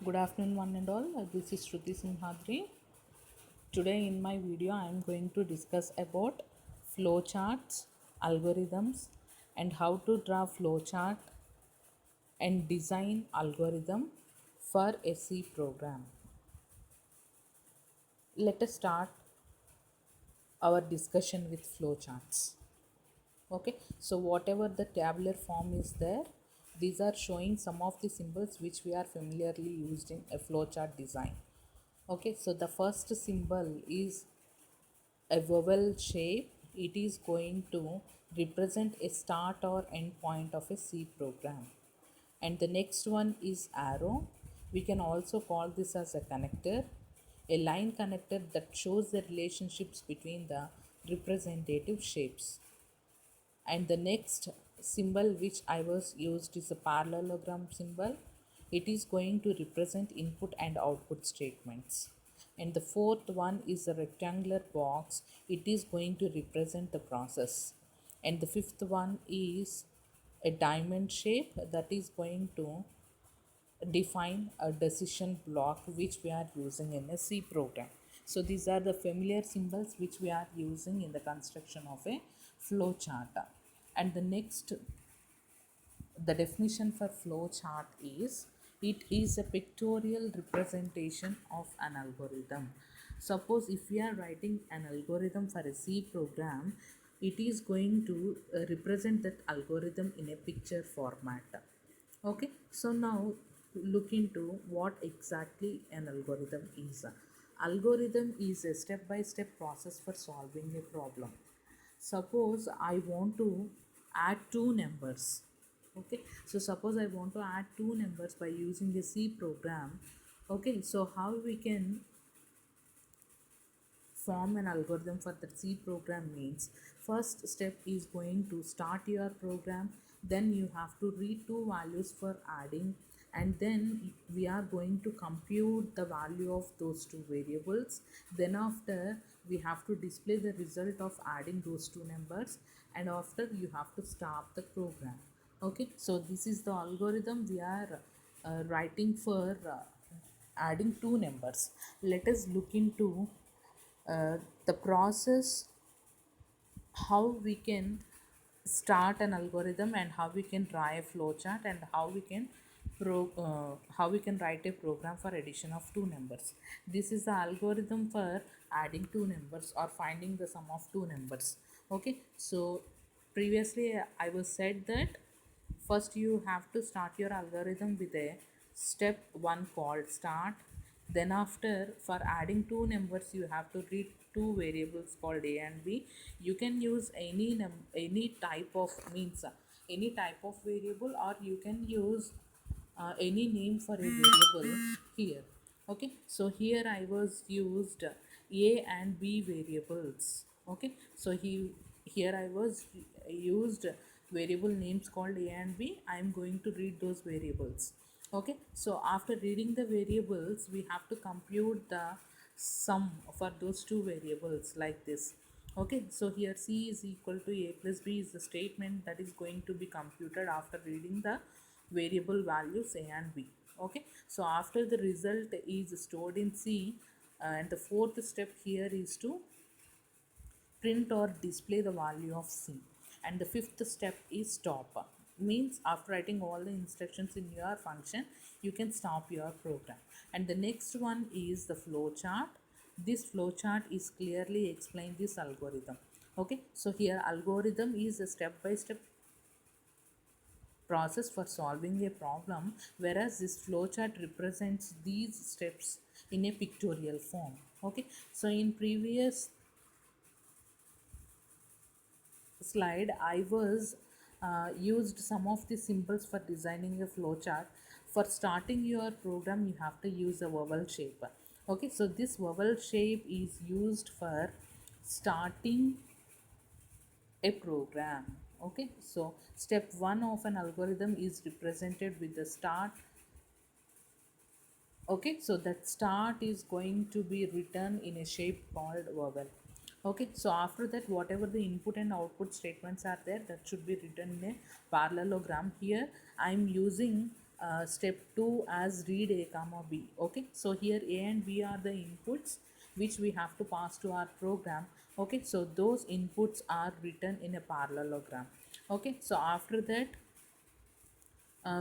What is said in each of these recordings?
Good afternoon, one and all. This is Shruti Simhadri. Today, in my video, I am going to discuss about flowcharts, algorithms, and how to draw flowchart and design algorithm for a C program. Let us start our discussion with flowcharts. Okay, so whatever the tabular form is there, these are showing some of the symbols which we are familiarly used in a flowchart design. Okay, so the first symbol is a vowel shape. It is going to represent a start or end point of a C program. And the next one is arrow. We can also call this as a connector, a line connector that shows the relationships between the representative shapes. And the next symbol which I was used is a parallelogram symbol. It is going to represent input and output statements. And the fourth one is a rectangular box. It is going to represent the process. And the fifth one is a diamond shape that is going to define a decision block which we are using in a C program. So these are the familiar symbols which we are using in the construction of a flow chart. And the next, the definition for flow chart is it is a pictorial representation of an algorithm. Suppose if we are writing an algorithm for a C program, it is going to represent that algorithm in a picture format. Okay, so now look into what exactly an algorithm is. Algorithm is a step by step process for solving a problem. Suppose I want to add two numbers. Okay, so suppose I want to add two numbers by using a C program. Okay, so how we can form an algorithm for the C program means first step is going to start your program, then you have to read two values for adding, and then we are going to compute the value of those two variables. Then after we have to display the result of adding those two numbers, and after you have to start the program. Okay, so this is the algorithm we are writing for adding two numbers. Let us look into the process, how we can start an algorithm and how we can draw a flowchart and how we can how we can write a program for addition of two numbers. This is the algorithm for adding two numbers or finding the sum of two numbers. Okay, so previously I was said that first you have to start your algorithm with a step one called start. Then after, for adding two numbers, you have to read two variables called a and b. You can use any type of means any type of variable, or you can use any name for a variable here. Okay, so here I was used a and b variables. Okay, so here I was used variable names called a and b. I am going to read those variables. Okay, so after reading the variables, we have to compute the sum for those two variables like this. Okay, so here c is equal to a plus b is the statement that is going to be computed after reading the variable values a and b. Okay, so after the result is stored in c, and the fourth step here is to print or display the value of c, and the fifth step is stop. Means after writing all the instructions in your function, you can stop your program. And the next one is the flow chart. This flow chart is clearly explain this algorithm. Okay, so here algorithm is a step by step process for solving a problem, whereas this flowchart represents these steps in a pictorial form. Okay, so in previous slide I was used some of the symbols for designing a flowchart. For starting your program, you have to use a vowel shape. Okay, so this vowel shape is used for starting a program. Okay, so step one of an algorithm is represented with the start. Okay, so that start is going to be written in a shape called vowel. Okay, so after that, whatever the input and output statements are there, that should be written in a parallelogram. Here I am using step 2 as read a comma b. Okay, so here a and b are the inputs which we have to pass to our program. Okay, so those inputs are written in a parallelogram. Okay, so after that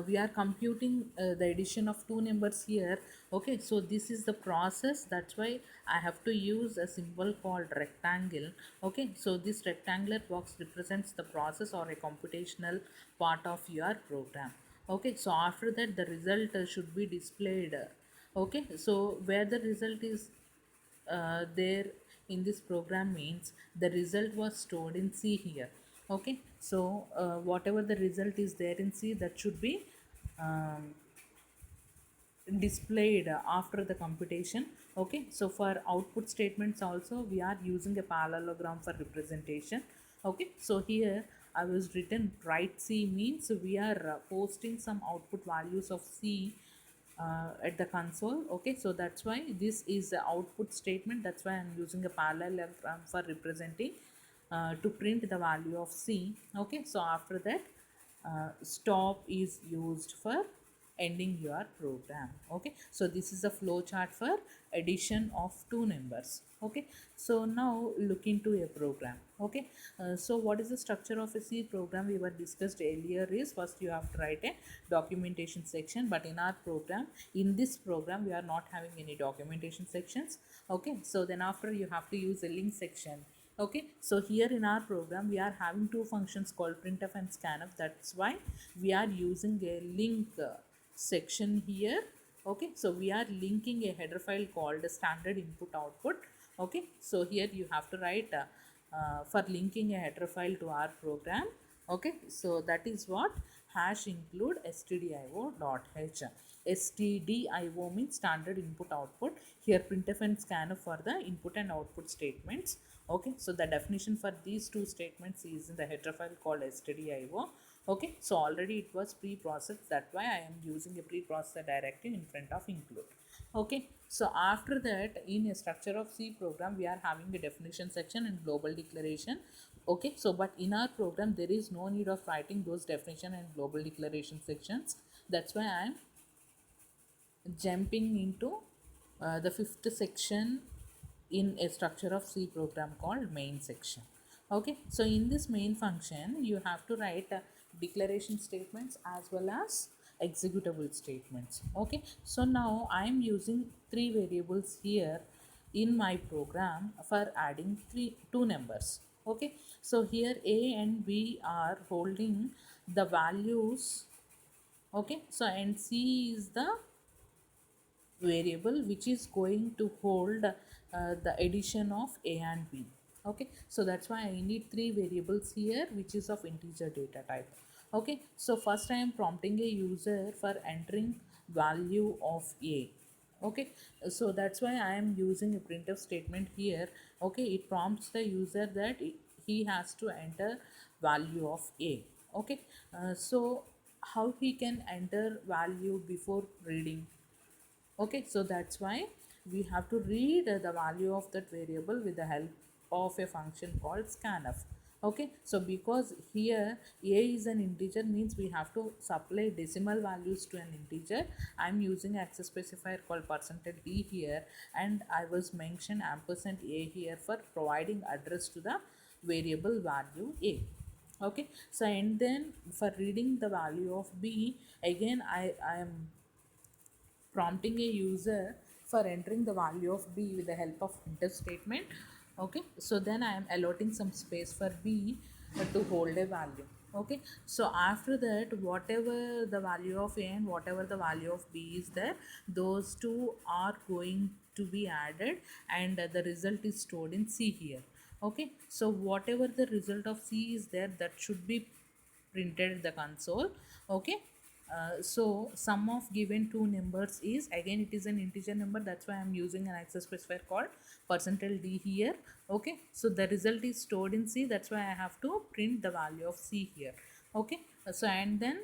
we are computing the addition of two numbers here. Okay, so this is the process, that's why I have to use a symbol called rectangle. Okay, so this rectangular box represents the process or a computational part of your program. Okay, so after that the result should be displayed. Okay, so where the result is there in this program means the result was stored in C here. Okay, so whatever the result is there in C, that should be um, displayed after the computation. Okay, so for output statements also we are using a parallelogram for representation. Okay, so here I was written write C means we are posting some output values of C at the console. Okay, so that's why this is the output statement, that's why I'm using a parallelogram for representing to print the value of C. Okay, so after that stop is used for ending your program. Okay, so this is a flow chart for addition of two numbers. Okay, so now look into a program. Okay, so what is the structure of a C program we were discussed earlier is first you have to write a documentation section, but in our program, in this program we are not having any documentation sections. Okay, so then after you have to use a link section. Okay, so here in our program we are having two functions called printf and scanf, that's why we are using a link section here. Okay, so we are linking a header file called standard input output. Okay, so here you have to write for linking a header file to our program. Okay, so that is what hash include stdio.h. stdio means standard input output. Here printf and scanf for the input and output statements. Okay, so the definition for these two statements is in the header file called stdio. Okay, so already it was pre-processed, that's why I am using a pre-processor directive in front of include. Okay, so after that in a structure of C program we are having a definition section and global declaration. Okay, so but in our program there is no need of writing those definition and global declaration sections, that's why I am jumping into the fifth section in a structure of C program called main section. Okay, so in this main function you have to write declaration statements as well as executable statements. Okay, so now I am using three variables here in my program for adding two numbers. Okay, so here a and b are holding the values. Okay, so and c is the variable which is going to hold the addition of a and b. Okay, so that's why I need three variables here which is of integer data type. Okay, so first I am prompting a user for entering value of a. Okay, so that's why I am using a printf statement here. Okay, it prompts the user that he has to enter value of a. Okay, so how he can enter value before reading? Okay, so that's why we have to read the value of that variable with the help of a function called scanf. Okay, so because here a is an integer means we have to supply decimal values to an integer. I'm using access specifier called %d here, and I was mentioned ampersand a here for providing address to the variable value a. Okay, so and then for reading the value of b, again I am prompting a user for entering the value of b with the help of printf statement. Okay, so then I am allotting some space for b to hold a value. Okay, so after that whatever the value of a and whatever the value of b is there, those two are going to be added and the result is stored in c here. Okay, so whatever the result of c is there, that should be printed in the console. Okay, so sum of given two numbers is, again it is an integer number, that's why I'm using an access specifier called %d here. Okay, so the result is stored in c, that's why I have to print the value of c here. Okay, so and then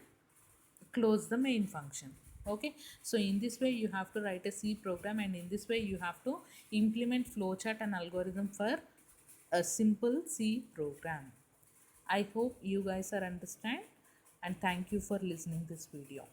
close the main function. Okay, so in this way you have to write a C program, and in this way you have to implement flowchart and algorithm for a simple C program. I hope you guys are understand, and thank you for listening this video.